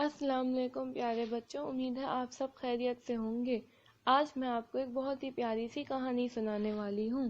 السلام علیکم پیارے بچوں، امید ہے آپ سب خیریت سے ہوں گے۔ آج میں آپ کو ایک بہت ہی پیاری سی کہانی سنانے والی ہوں۔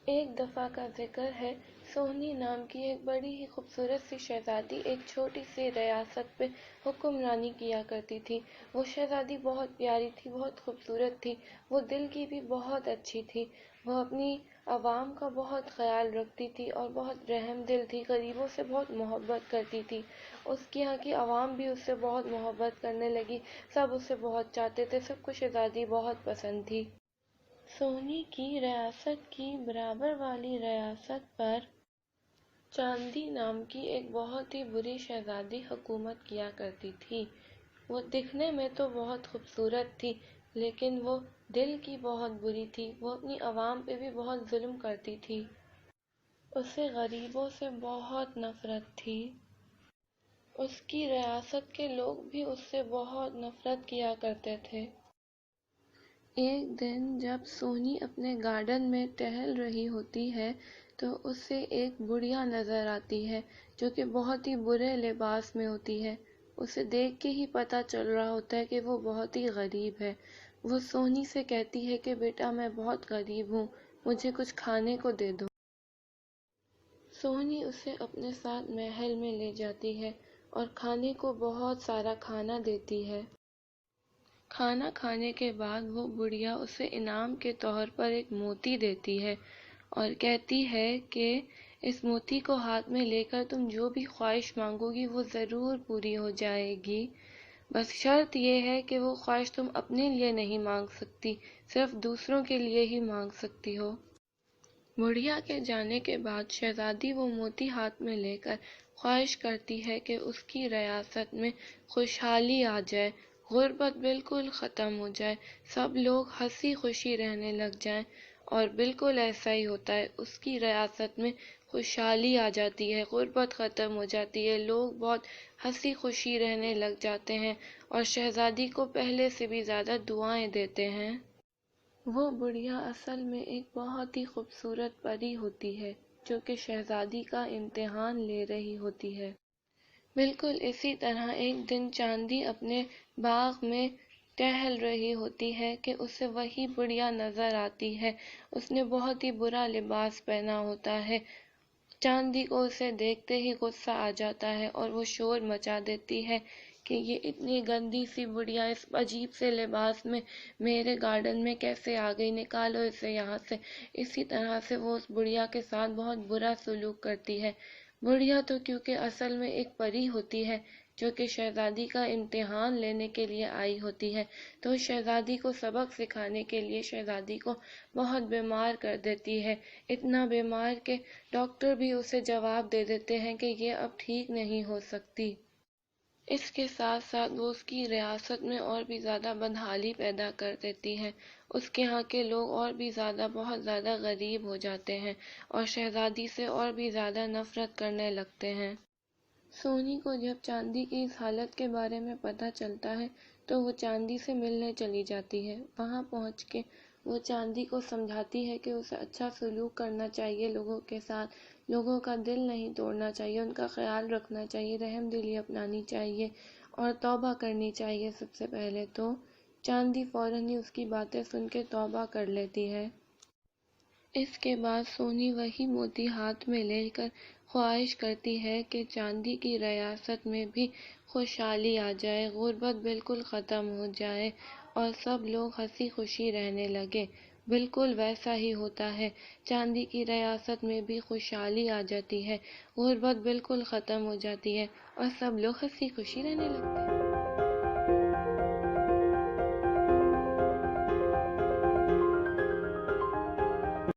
ایک دفعہ کا ذکر ہے، سونی نام کی ایک بڑی ہی خوبصورت سی شہزادی ایک چھوٹی سی ریاست پہ حکمرانی کیا کرتی تھی۔ وہ شہزادی بہت پیاری تھی، بہت خوبصورت تھی، وہ دل کی بھی بہت اچھی تھی۔ وہ اپنی عوام کا بہت خیال رکھتی تھی اور بہت رحم دل تھی، غریبوں سے بہت محبت کرتی تھی۔ اس کے یہاں کی عوام بھی اس سے بہت محبت کرنے لگی، سب اسے بہت چاہتے تھے، سب کو شہزادی بہت پسند تھی۔ سونی کی ریاست کی برابر والی ریاست پر چاندی نام کی ایک بہت ہی بری شہزادی حکومت کیا کرتی تھی۔ وہ دکھنے میں تو بہت خوبصورت تھی، لیکن وہ دل کی بہت بری تھی۔ وہ اپنی عوام پہ بھی بہت ظلم کرتی تھی۔ اسے غریبوں سے بہت نفرت تھی۔ اس کی ریاست کے لوگ بھی اس سے بہت نفرت کیا کرتے تھے۔ ایک دن جب سونی اپنے گارڈن میں ٹہل رہی ہوتی ہے تو اسے ایک بڑھیا نظر آتی ہے جو کہ بہت ہی برے لباس میں ہوتی ہے۔ اسے دیکھ کے ہی پتہ چل رہا ہوتا ہے کہ وہ بہت ہی غریب ہے۔ وہ سونی سے کہتی ہے کہ بیٹا میں بہت غریب ہوں، مجھے کچھ کھانے کو دے دو۔ سونی اسے اپنے ساتھ محل میں لے جاتی ہے اور کھانے کو بہت سارا کھانا دیتی ہے۔ کھانا کھانے کے بعد وہ بڑھیا اسے انعام کے طور پر ایک موتی دیتی ہے اور کہتی ہے کہ اس موتی کو ہاتھ میں لے کر تم جو بھی خواہش مانگو گی وہ ضرور پوری ہو جائے گی، بس شرط یہ ہے کہ وہ خواہش تم اپنے لیے نہیں مانگ سکتی، صرف دوسروں کے لیے ہی مانگ سکتی ہو۔ بڑھیا کے جانے کے بعد شہزادی وہ موتی ہاتھ میں لے کر خواہش کرتی ہے کہ اس کی ریاست میں خوشحالی آ جائے، غربت بالکل ختم ہو جائے، سب لوگ ہنسی خوشی رہنے لگ جائیں، اور بالکل ایسا ہی ہوتا ہے۔ اس کی ریاست میں خوشحالی آ جاتی ہے، غربت ختم ہو جاتی ہے، لوگ بہت ہنسی خوشی رہنے لگ جاتے ہیں اور شہزادی کو پہلے سے بھی زیادہ دعائیں دیتے ہیں۔ وہ بڑھیا اصل میں ایک بہت ہی خوبصورت پری ہوتی ہے جو کہ شہزادی کا امتحان لے رہی ہوتی ہے۔ بالکل اسی طرح ایک دن چاندی اپنے باغ میں ٹہل رہی ہوتی ہے کہ اسے وہی بڑھیا نظر آتی ہے۔ اس نے بہت ہی برا لباس پہنا ہوتا ہے۔ چاندی کو اسے دیکھتے ہی غصہ آ جاتا ہے اور وہ شور مچا دیتی ہے کہ یہ اتنی گندی سی بڑھیا اس عجیب سے لباس میں میرے گارڈن میں کیسے آ گئی، نکالو اسے یہاں سے۔ اسی طرح سے وہ اس بڑھیا کے ساتھ بہت برا سلوک کرتی ہے۔ بڑھیا تو کیونکہ اصل میں ایک پری ہوتی ہے جو کہ شہزادی کا امتحان لینے کے لیے آئی ہوتی ہے، تو شہزادی کو سبق سکھانے کے لیے شہزادی کو بہت بیمار کر دیتی ہے، اتنا بیمار کہ ڈاکٹر بھی اسے جواب دے دیتے ہیں کہ یہ اب ٹھیک نہیں ہو سکتی۔ اس کے ساتھ ساتھ وہ اس کی ریاست میں اور بھی زیادہ بدحالی پیدا کر دیتی ہے۔ اس کے ہاں کے لوگ اور بھی زیادہ بہت زیادہ غریب ہو جاتے ہیں اور شہزادی سے اور بھی زیادہ نفرت کرنے لگتے ہیں۔ سونی کو جب چاندی کی اس حالت کے بارے میں پتہ چلتا ہے تو وہ چاندی سے ملنے چلی جاتی ہے۔ وہاں پہنچ کے وہ چاندی کو سمجھاتی ہے کہ اسے اچھا سلوک کرنا چاہیے لوگوں کے ساتھ، لوگوں کا دل نہیں توڑنا چاہیے، ان کا خیال رکھنا چاہیے، رحم دلی اپنانی چاہیے اور توبہ کرنی چاہیے۔ سب سے پہلے تو چاندی فوراً ہی اس کی باتیں سن کے توبہ کر لیتی ہے۔ اس کے بعد سونی وہی موتی ہاتھ میں لے کر خواہش کرتی ہے کہ چاندی کی ریاست میں بھی خوشحالی آ جائے، غربت بالکل ختم ہو جائے اور سب لوگ ہنسی خوشی رہنے لگے۔ بالکل ویسا ہی ہوتا ہے، چاندی کی ریاست میں بھی خوشحالی آ جاتی ہے، غربت بالکل ختم ہو جاتی ہے اور سب لوگ ہنسی خوشی رہنے لگتے ہیں۔